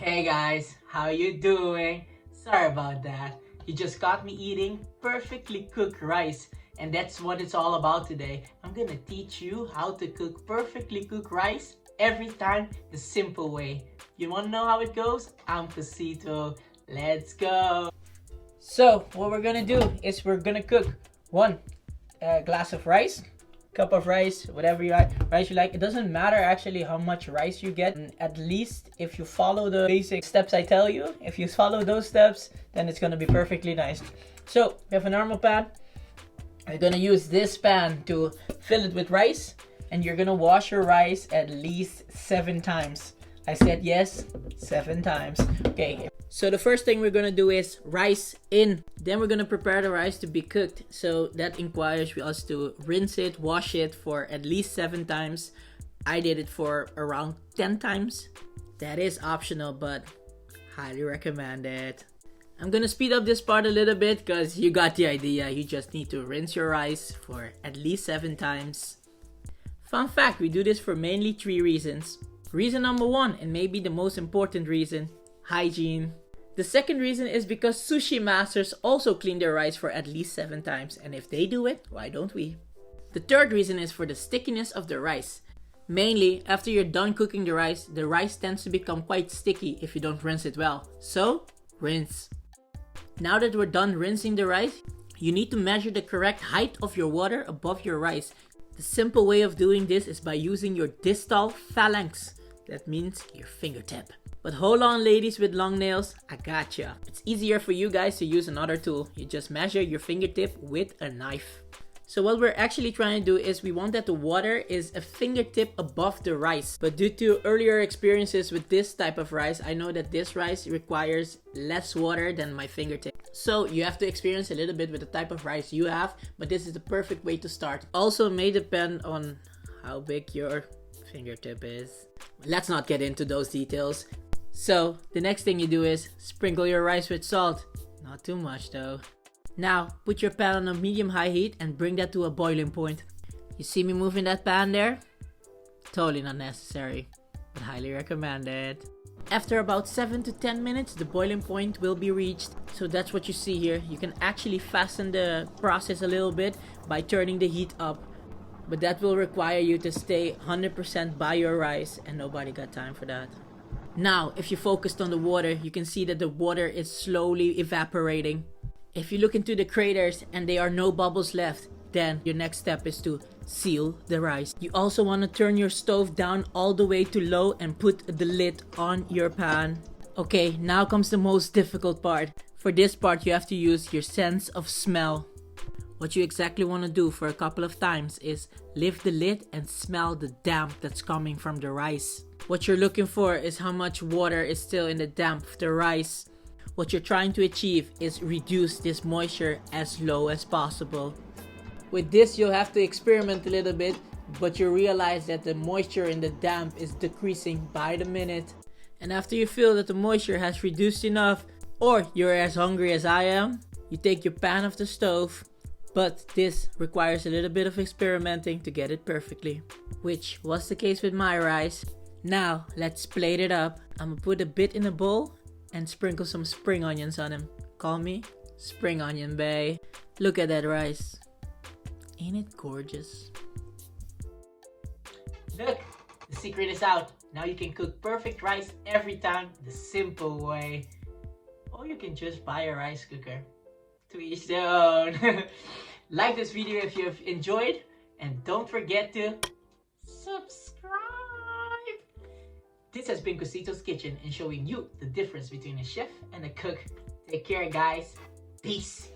Hey guys, how you doing? Sorry about that. You just got me eating perfectly cooked rice, and that's what it's all about today. I'm gonna teach you how to cook perfectly cooked rice every time the simple way. You wanna know how it goes? I'm Cosito. Let's go. So what we're gonna do is we're gonna cook one glass of rice, cup of rice, whatever rice you like. It doesn't matter actually how much rice you get. At least if you follow the basic steps I tell you, if you follow those steps, then it's gonna be perfectly nice. So we have a normal pan. We're gonna use this pan to fill it with rice, and you're gonna wash your rice at least 7 times. I said yes, 7 times. Okay, so the first thing we're gonna do is rice in. Then we're gonna prepare the rice to be cooked. So that requires us to rinse it, wash it for at least 7 times. I did it for around 10 times. That is optional, but highly recommend it. I'm gonna speed up this part a little bit because you got the idea. You just need to rinse your rice for at least 7 times. Fun fact, we do this for mainly 3 reasons. Reason number 1, and maybe the most important reason, hygiene. The second reason is because sushi masters also clean their rice for at least 7 times, and if they do it, why don't we? The third reason is for the stickiness of the rice. Mainly, after you're done cooking the rice tends to become quite sticky if you don't rinse it well. So, rinse. Now that we're done rinsing the rice, you need to measure the correct height of your water above your rice. The simple way of doing this is by using your distal phalanx. That means your fingertip. But hold on, ladies with long nails, I gotcha. It's easier for you guys to use another tool. You just measure your fingertip with a knife. So what we're actually trying to do is we want that the water is a fingertip above the rice. But due to earlier experiences with this type of rice, I know that this rice requires less water than my fingertip. So you have to experience a little bit with the type of rice you have, but this is the perfect way to start. Also may depend on how big your fingertip is. Let's not get into those details. So the next thing you do is sprinkle your rice with salt. Not too much though. Now put your pan on a medium-high heat and bring that to a boiling point. You see me moving that pan there? Totally not necessary, but highly recommended. After about 7 to 10 minutes, the boiling point will be reached. So that's what you see here. You can actually fasten the process a little bit by turning the heat up. But that will require you to stay 100% by your rice, and nobody got time for that. Now, if you focused on the water, you can see that the water is slowly evaporating. If you look into the craters and there are no bubbles left, then your next step is to seal the rice. You also want to turn your stove down all the way to low and put the lid on your pan. Okay, now comes the most difficult part. For this part, you have to use your sense of smell. What you exactly want to do for a couple of times is lift the lid and smell the damp that's coming from the rice. What you're looking for is how much water is still in the damp of the rice. What you're trying to achieve is reduce this moisture as low as possible. With this, you'll have to experiment a little bit, but you realize that the moisture in the damp is decreasing by the minute. And after you feel that the moisture has reduced enough, or you're as hungry as I am, you take your pan off the stove. But this requires a little bit of experimenting to get it perfectly, which was the case with my rice. Now, let's plate it up. I'm gonna put a bit in a bowl and sprinkle some spring onions on them. Call me Spring Onion Bae. Look at that rice. Ain't it gorgeous? Look, the secret is out. Now you can cook perfect rice every time the simple way. Or you can just buy a rice cooker. To each their own. Like this video if you have enjoyed, and don't forget to subscribe. This has been Cosito's Kitchen and showing you the difference between a chef and a cook. Take care guys. Peace.